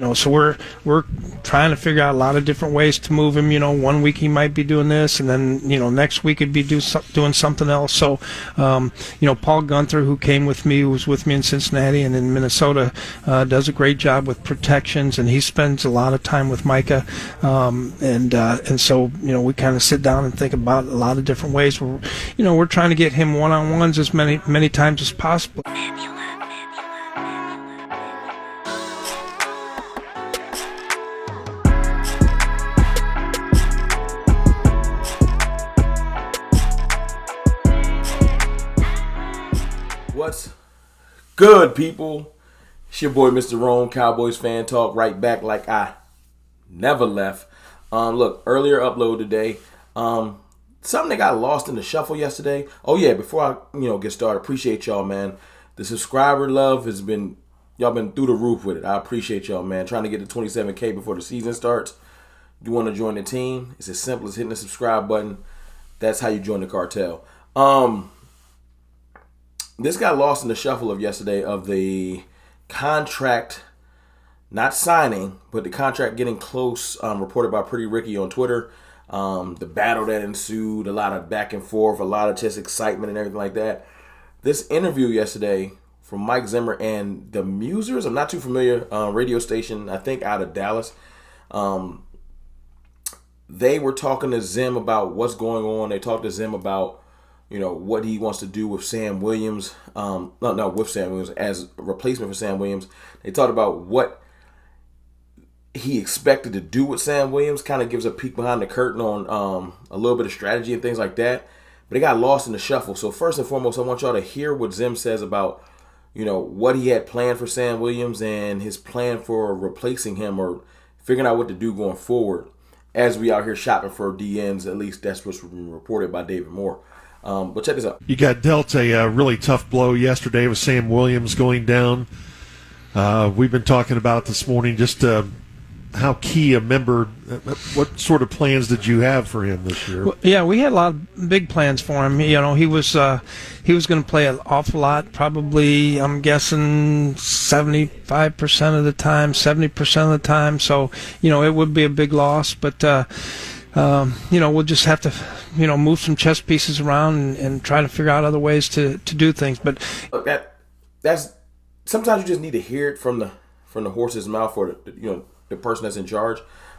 So we're trying to figure out a lot of different ways to move him. 1 week he might be doing this, and then next week he'd be doing something else. So Paul Gunther, who was with me in Cincinnati and in Minnesota, does a great job with protections, and he spends a lot of time with Micah, and so we kind of sit down and think about a lot of different ways. We're trying to get him one-on-ones as many times as possible. What's good, people? It's your boy, Mr. Rome, Cowboys Fan Talk, right back like I never left. Look, earlier upload today, something that got lost in the shuffle yesterday. Oh yeah, before I get started, appreciate y'all, man. The subscriber love has been, y'all been through the roof with it. I appreciate y'all, man. Trying to get to 27K before the season starts. You want to join the team? It's as simple as hitting the subscribe button. That's how you join the cartel. This got lost in the shuffle of yesterday of the contract not signing, but the contract getting close, reported by Pretty Ricky on Twitter. The battle that ensued, a lot of back and forth, a lot of just excitement and everything like that. This interview yesterday from Mike Zimmer and the Musers, I'm not too familiar, radio station, I think out of Dallas. They were talking to Zim about what's going on. They talked to Zim about what he wants to do with Sam Williams, with Sam Williams as a replacement for Sam Williams. They talked about what he expected to do with Sam Williams, kind of gives a peek behind the curtain on a little bit of strategy and things like that. But it got lost in the shuffle. So first and foremost, I want y'all to hear what Zim says about, what he had planned for Sam Williams and his plan for replacing him or figuring out what to do going forward as we out here shopping for DNs. At least that's what's been reported by David Moore. But check this out. You got dealt a really tough blow yesterday with Sam Williams going down. We've been talking about this morning just how key a member, what sort of plans did you have for him this year? Well, yeah, we had a lot of big plans for him. He was going to play an awful lot, probably, I'm guessing 75% of the time, 70% of the time. So, it would be a big loss, but we'll just have to, move some chess pieces around and try to figure out other ways to do things. But look, that's sometimes you just need to hear it from the horse's mouth or the person that's in charge.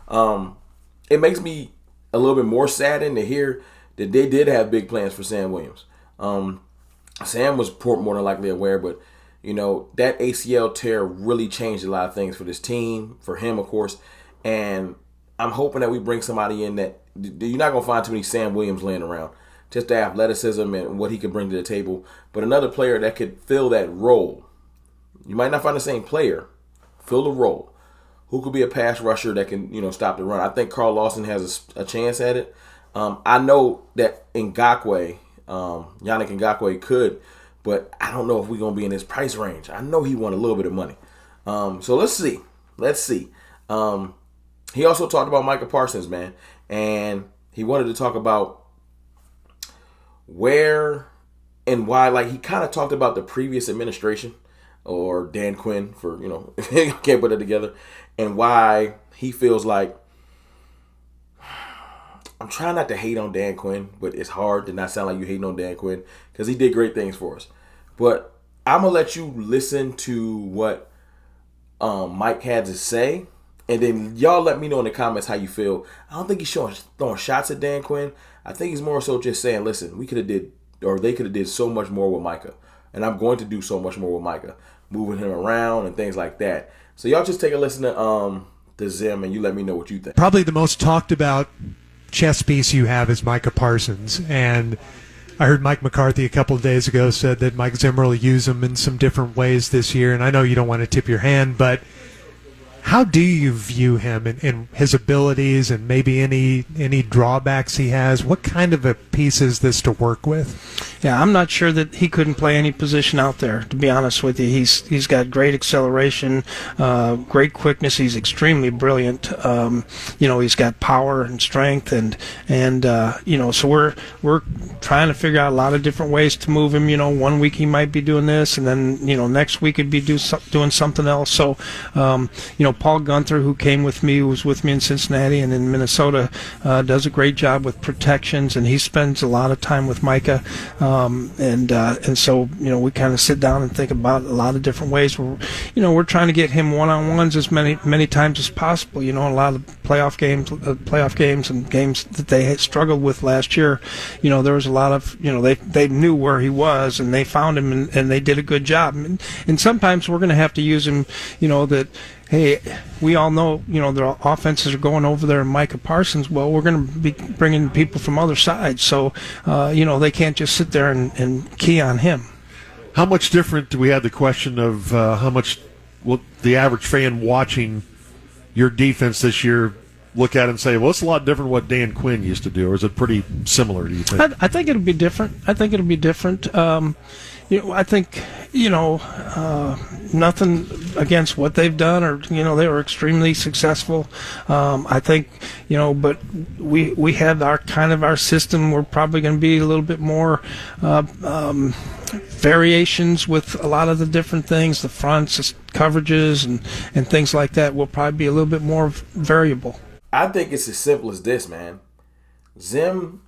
It makes me a little bit more saddened to hear that they did have big plans for Sam Williams. Sam was more than likely aware, but that ACL tear really changed a lot of things for this team, for him, of course, and I'm hoping that we bring somebody in that you're not going to find too many Sam Williams laying around. Just the athleticism and what he could bring to the table. But another player that could fill that role. You might not find the same player. Fill the role. Who could be a pass rusher that can, stop the run? I think Carl Lawson has a chance at it. I know that Yannick Ngakoue could, but I don't know if we're going to be in his price range. I know he won a little bit of money. So let's see. He also talked about Micah Parsons, man, and he wanted to talk about where and why. Like, he kind of talked about the previous administration or Dan Quinn for, can't put it together, and why he feels like, I'm trying not to hate on Dan Quinn, but it's hard to not sound like you hating on Dan Quinn because he did great things for us. But I'm going to let you listen to what Mike had to say. And then y'all let me know in the comments how you feel. I don't think he's throwing shots at Dan Quinn. I think he's more so just saying, listen, they could have did so much more with Micah. And I'm going to do so much more with Micah. Moving him around and things like that. So y'all just take a listen to Zim and you let me know what you think. Probably the most talked about chess piece you have is Micah Parsons. And I heard Mike McCarthy a couple of days ago said that Mike Zimmer will use him in some different ways this year. And I know you don't want to tip your hand, but how do you view him in his abilities and maybe any drawbacks he has? What kind of a piece is this to work with? Yeah, I'm not sure that he couldn't play any position out there, to be honest with you. He's got great acceleration, great quickness. He's extremely brilliant. He's got power and strength, and so we're trying to figure out a lot of different ways to move him. 1 week he might be doing this, and then next week he'd be doing something else. So Paul Gunther, who came with me, who was with me in Cincinnati and in Minnesota, does a great job with protections, and he spends a lot of time with Micah. And so, we kind of sit down and think about a lot of different ways. We're trying to get him one-on-ones as many times as possible. A lot of playoff games and games that they had struggled with last year. There was a lot of, they knew where he was, and they found him, and they did a good job. And sometimes we're going to have to use him, that, hey, we all know, the offenses are going over there in Micah Parsons. Well, we're going to be bringing people from other sides. So, they can't just sit there and key on him. How much different do we have the question of how much will the average fan watching your defense this year look at it and say, well, it's a lot different than what Dan Quinn used to do, or is it pretty similar, do you think? I think it'll be different. I think nothing against what they've done, or they were extremely successful. I think but we have our system. We're probably going to be a little bit more variations with a lot of the different things, the fronts, the coverages, and things like that. Will probably be a little bit more variable. I think it's as simple as this, man. Zim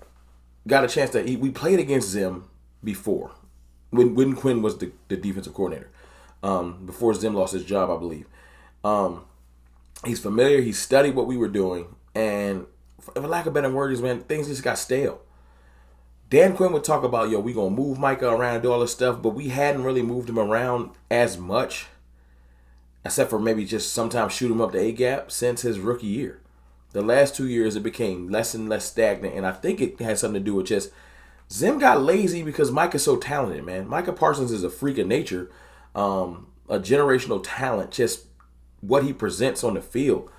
got a chance to eat. We played against Zim before, when Quinn was the defensive coordinator, before Zim lost his job, I believe. He's familiar. He studied what we were doing, and for lack of better words, man, things just got stale. Dan Quinn would talk about, we gonna move Micah around and do all this stuff, but we hadn't really moved him around as much, except for maybe just sometimes shoot him up the A-gap since his rookie year. The last 2 years, it became less and less stagnant, and I think it had something to do with just Zim got lazy because Micah's so talented, man. Micah Parsons is a freak of nature, a generational talent, just what he presents on the field.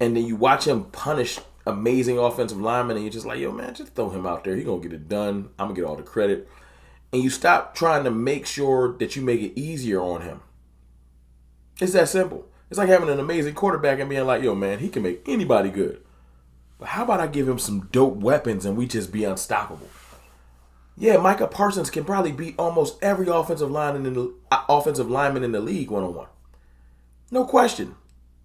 And then you watch him punish amazing offensive linemen, and you're just like, man, just throw him out there. He's going to get it done. I'm going to get all the credit. And you stop trying to make sure that you make it easier on him. It's that simple. It's like having an amazing quarterback and being like, man, he can make anybody good. But how about I give him some dope weapons and we just be unstoppable? Yeah, Micah Parsons can probably beat almost every offensive lineman in the league one-on-one. No question.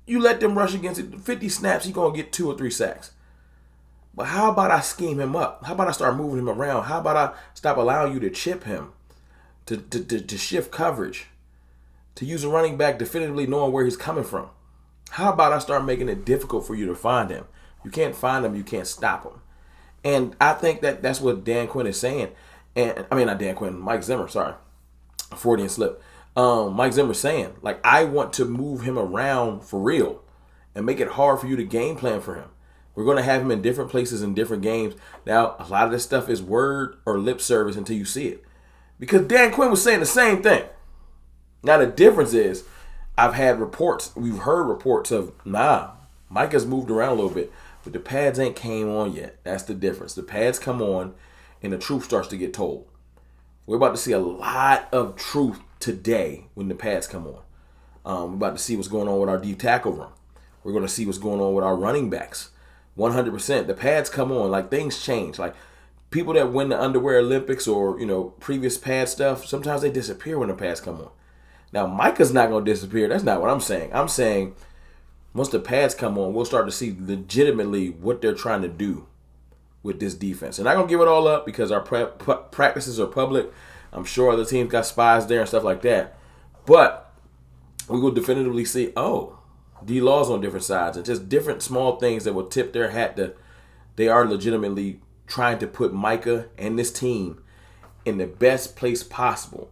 You let them rush against it, 50 snaps, he's going to get 2 or 3 sacks. But how about I scheme him up? How about I start moving him around? How about I stop allowing you to chip him, to shift coverage, to use a running back definitively knowing where he's coming from? How about I start making it difficult for you to find him? You can't find him, you can't stop him. And I think that's what Dan Quinn is saying. And I mean, not Dan Quinn, Mike Zimmer, sorry. Freudian slip. Mike Zimmer's saying, I want to move him around for real and make it hard for you to game plan for him. We're going to have him in different places in different games. Now, a lot of this stuff is word or lip service until you see it. Because Dan Quinn was saying the same thing. Now, the difference is we've heard reports of, Micah's moved around a little bit, but the pads ain't came on yet. That's the difference. The pads come on and the truth starts to get told. We're about to see a lot of truth today when the pads come on. We're about to see what's going on with our deep tackle room. We're going to see what's going on with our running backs. 100%. The pads come on. Things change. People that win the underwear Olympics or, previous pad stuff, sometimes they disappear when the pads come on. Now, Micah's not going to disappear. That's not what I'm saying. I'm saying once the pads come on, we'll start to see legitimately what they're trying to do with this defense. And I'm not going to give it all up because our practices are public. I'm sure other teams got spies there and stuff like that. But we will definitively see, D-Law's on different sides. And just different small things that will tip their hat that they are legitimately trying to put Micah and this team in the best place possible.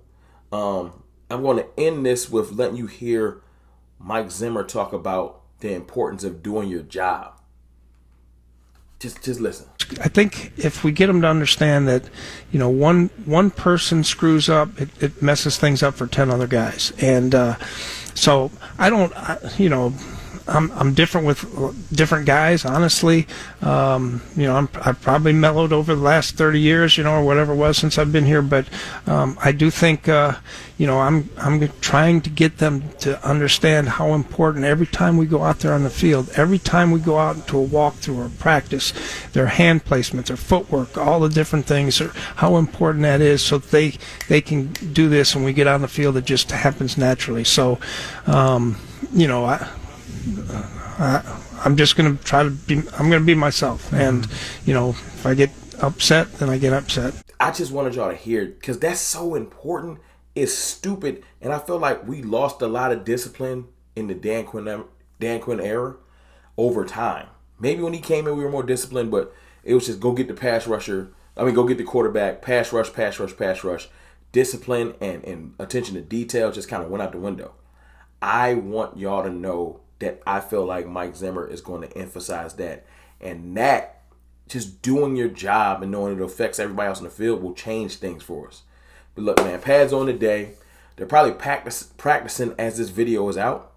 I'm going to end this with letting you hear Mike Zimmer talk about the importance of doing your job. Just listen. I think if we get them to understand that, one person screws up, it messes things up for 10 other guys. And so I'm different with different guys, honestly. I've probably mellowed over the last 30 years, or whatever it was since I've been here. But I do think, I'm trying to get them to understand how important every time we go out there on the field, every time we go out into a walkthrough or practice, their hand placement, their footwork, all the different things, how important that is, so that they can do this and we get on the field. It just happens naturally. So, I'm just going to try to be. I'm going to be myself, and if I get upset, then I get upset. I just wanted y'all to hear it because that's so important. It's stupid, and I feel like we lost a lot of discipline in the Dan Quinn era over time. Maybe when he came in, we were more disciplined, but it was just go get the go get the quarterback, pass rush. Discipline and attention to detail just kind of went out the window. I want y'all to know that I feel like Mike Zimmer is going to emphasize that, and that just doing your job and knowing it affects everybody else in the field will change things for us. But look, man, pads on today. They're probably practicing as this video is out.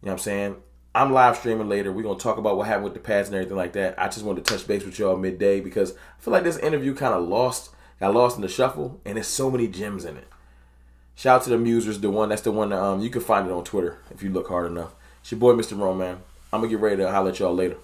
You know what I'm saying? I'm live streaming later. We're going to talk about what happened with the pads and everything like that. I just wanted to touch base with y'all midday because I feel like this interview kind of got lost in the shuffle, and there's so many gems in it. Shout out to the Musers, that's the one that you can find it on Twitter if you look hard enough. It's your boy, Mr. Rome, man. I'm going to get ready to holler at y'all later.